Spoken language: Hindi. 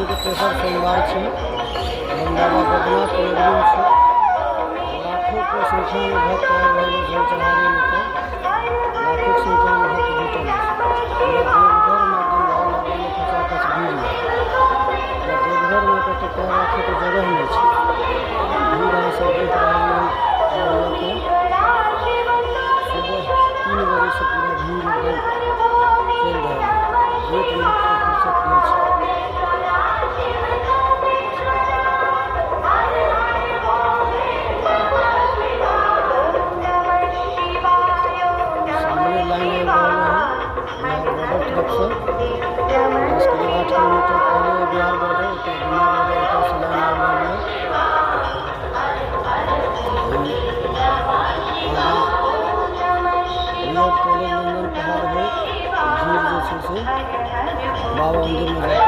के तेसर सोमवार छे। बाबा बैद्यनाथ के निर्गुण से लाखों के संख्या में भक्त आए हैं जल चढ़ाने में। लाखों की संख्या में भक्त जुटल है। देवघर में एकदम भाव लगाने खचाखच भीड़ है। देवघर में तो पैर रखे तो जगह नहीं है। भीड़ है, सब देख रहे हैं। सुबह 3 बजे से पूरा भीड़ एकदम चल रहा है। एक मिनट की फुर्सत नहीं है। सामने लाइन लग रहा है बिहार बॉर्डर तरफ से। इसके लिए 8 किलोमीटर पहले बिहार बॉर्डर तो दुनिया बॉर्डर ऊपर से लाइन लग रहा है। कॉलेज लंदन पहाड़ है। भीड़ जैसे से बाबा